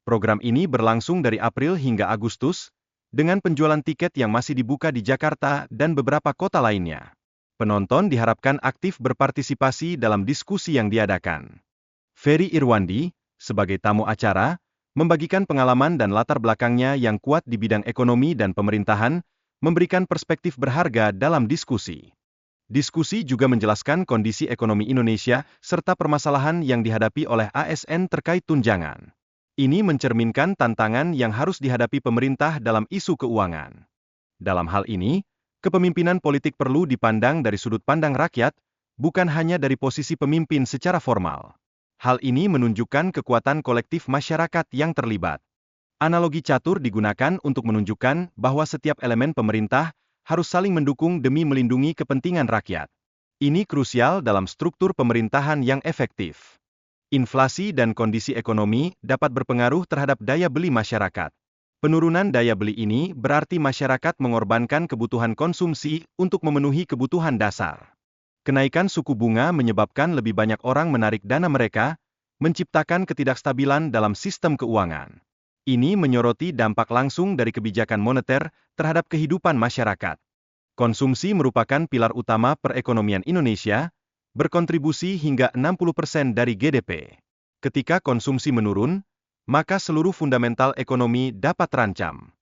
Program ini berlangsung dari April hingga Agustus, dengan penjualan tiket yang masih dibuka di Jakarta dan beberapa kota lainnya. Penonton diharapkan aktif berpartisipasi dalam diskusi yang diadakan. Ferry Irwandi, sebagai tamu acara, membagikan pengalaman dan latar belakangnya yang kuat di bidang ekonomi dan pemerintahan, memberikan perspektif berharga dalam diskusi. Diskusi juga menjelaskan kondisi ekonomi Indonesia serta permasalahan yang dihadapi oleh ASN terkait tunjangan. Ini mencerminkan tantangan yang harus dihadapi pemerintah dalam isu keuangan. Dalam hal ini, kepemimpinan politik perlu dipandang dari sudut pandang rakyat, bukan hanya dari posisi pemimpin secara formal. Hal ini menunjukkan kekuatan kolektif masyarakat yang terlibat. Analogi catur digunakan untuk menunjukkan bahwa setiap elemen pemerintah harus saling mendukung demi melindungi kepentingan rakyat. Ini krusial dalam struktur pemerintahan yang efektif. Inflasi dan kondisi ekonomi dapat berpengaruh terhadap daya beli masyarakat. Penurunan daya beli ini berarti masyarakat mengorbankan kebutuhan konsumsi untuk memenuhi kebutuhan dasar. Kenaikan suku bunga menyebabkan lebih banyak orang menarik dana mereka, menciptakan ketidakstabilan dalam sistem keuangan. Ini menyoroti dampak langsung dari kebijakan moneter terhadap kehidupan masyarakat. Konsumsi merupakan pilar utama perekonomian Indonesia, berkontribusi hingga 60% dari GDP. Ketika konsumsi menurun, maka seluruh fundamental ekonomi dapat terancam.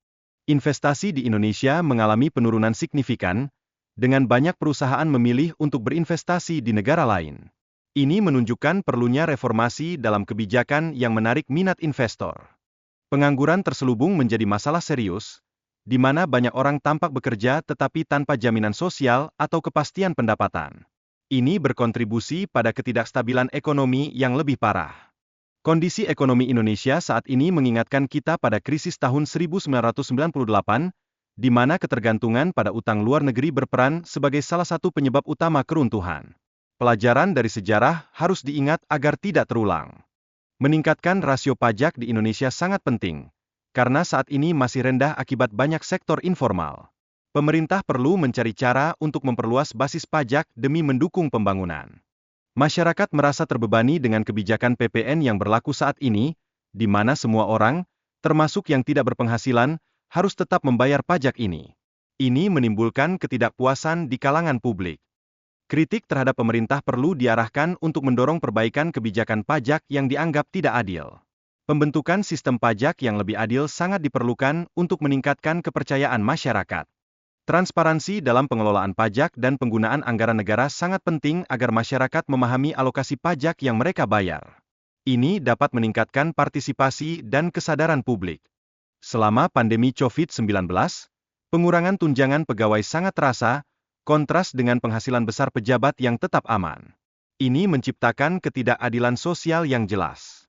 Investasi di Indonesia mengalami penurunan signifikan, dengan banyak perusahaan memilih untuk berinvestasi di negara lain. Ini menunjukkan perlunya reformasi dalam kebijakan yang menarik minat investor. Pengangguran terselubung menjadi masalah serius, di mana banyak orang tampak bekerja tetapi tanpa jaminan sosial atau kepastian pendapatan. Ini berkontribusi pada ketidakstabilan ekonomi yang lebih parah. Kondisi ekonomi Indonesia saat ini mengingatkan kita pada krisis tahun 1998, di mana ketergantungan pada utang luar negeri berperan sebagai salah satu penyebab utama keruntuhan. Pelajaran dari sejarah harus diingat agar tidak terulang. Meningkatkan rasio pajak di Indonesia sangat penting, karena saat ini masih rendah akibat banyak sektor informal. Pemerintah perlu mencari cara untuk memperluas basis pajak demi mendukung pembangunan. Masyarakat merasa terbebani dengan kebijakan PPN yang berlaku saat ini, di mana semua orang, termasuk yang tidak berpenghasilan, harus tetap membayar pajak ini. Ini menimbulkan ketidakpuasan di kalangan publik. Kritik terhadap pemerintah perlu diarahkan untuk mendorong perbaikan kebijakan pajak yang dianggap tidak adil. Pembentukan sistem pajak yang lebih adil sangat diperlukan untuk meningkatkan kepercayaan masyarakat. Transparansi dalam pengelolaan pajak dan penggunaan anggaran negara sangat penting agar masyarakat memahami alokasi pajak yang mereka bayar. Ini dapat meningkatkan partisipasi dan kesadaran publik. Selama pandemi COVID-19, pengurangan tunjangan pegawai sangat terasa, kontras dengan penghasilan besar pejabat yang tetap aman. Ini menciptakan ketidakadilan sosial yang jelas.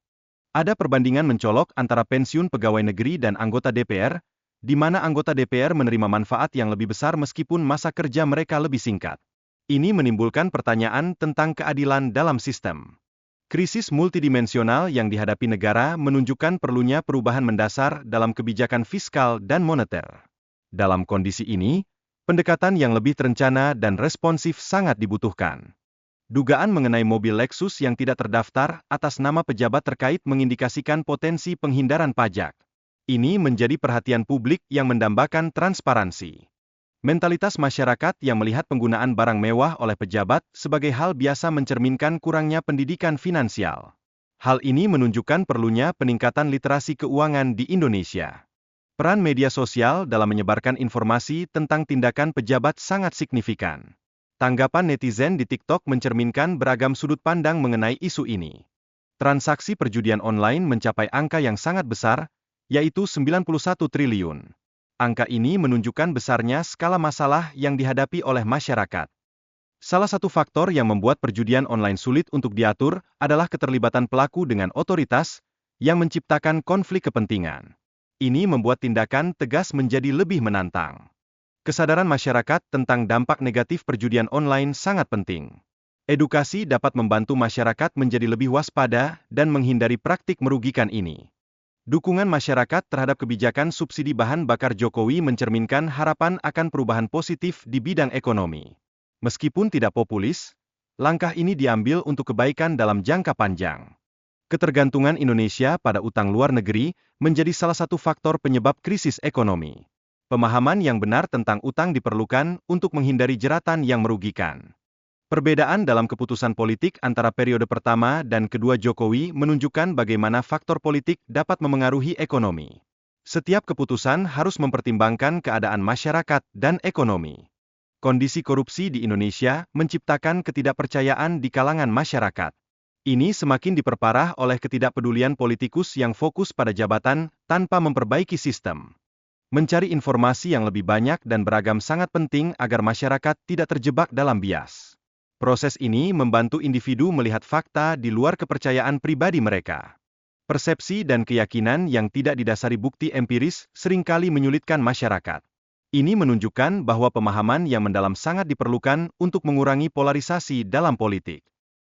Ada perbandingan mencolok antara pensiun pegawai negeri dan anggota DPR, di mana anggota DPR menerima manfaat yang lebih besar meskipun masa kerja mereka lebih singkat. Ini menimbulkan pertanyaan tentang keadilan dalam sistem. Krisis multidimensional yang dihadapi negara menunjukkan perlunya perubahan mendasar dalam kebijakan fiskal dan moneter. Dalam kondisi ini, pendekatan yang lebih terencana dan responsif sangat dibutuhkan. Dugaan mengenai mobil Lexus yang tidak terdaftar atas nama pejabat terkait mengindikasikan potensi penghindaran pajak. Ini menjadi perhatian publik yang mendambakan transparansi. Mentalitas masyarakat yang melihat penggunaan barang mewah oleh pejabat sebagai hal biasa mencerminkan kurangnya pendidikan finansial. Hal ini menunjukkan perlunya peningkatan literasi keuangan di Indonesia. Peran media sosial dalam menyebarkan informasi tentang tindakan pejabat sangat signifikan. Tanggapan netizen di TikTok mencerminkan beragam sudut pandang mengenai isu ini. Transaksi perjudian online mencapai angka yang sangat besar, yaitu 91 triliun. Angka ini menunjukkan besarnya skala masalah yang dihadapi oleh masyarakat. Salah satu faktor yang membuat perjudian online sulit untuk diatur adalah keterlibatan pelaku dengan otoritas yang menciptakan konflik kepentingan. Ini membuat tindakan tegas menjadi lebih menantang. Kesadaran masyarakat tentang dampak negatif perjudian online sangat penting. Edukasi dapat membantu masyarakat menjadi lebih waspada dan menghindari praktik merugikan ini. Dukungan masyarakat terhadap kebijakan subsidi bahan bakar Jokowi mencerminkan harapan akan perubahan positif di bidang ekonomi. Meskipun tidak populis, langkah ini diambil untuk kebaikan dalam jangka panjang. Ketergantungan Indonesia pada utang luar negeri menjadi salah satu faktor penyebab krisis ekonomi. Pemahaman yang benar tentang utang diperlukan untuk menghindari jeratan yang merugikan. Perbedaan dalam keputusan politik antara periode pertama dan kedua Jokowi menunjukkan bagaimana faktor politik dapat memengaruhi ekonomi. Setiap keputusan harus mempertimbangkan keadaan masyarakat dan ekonomi. Kondisi korupsi di Indonesia menciptakan ketidakpercayaan di kalangan masyarakat. Ini semakin diperparah oleh ketidakpedulian politikus yang fokus pada jabatan tanpa memperbaiki sistem. Mencari informasi yang lebih banyak dan beragam sangat penting agar masyarakat tidak terjebak dalam bias. Proses ini membantu individu melihat fakta di luar kepercayaan pribadi mereka. Persepsi dan keyakinan yang tidak didasari bukti empiris seringkali menyulitkan masyarakat. Ini menunjukkan bahwa pemahaman yang mendalam sangat diperlukan untuk mengurangi polarisasi dalam politik.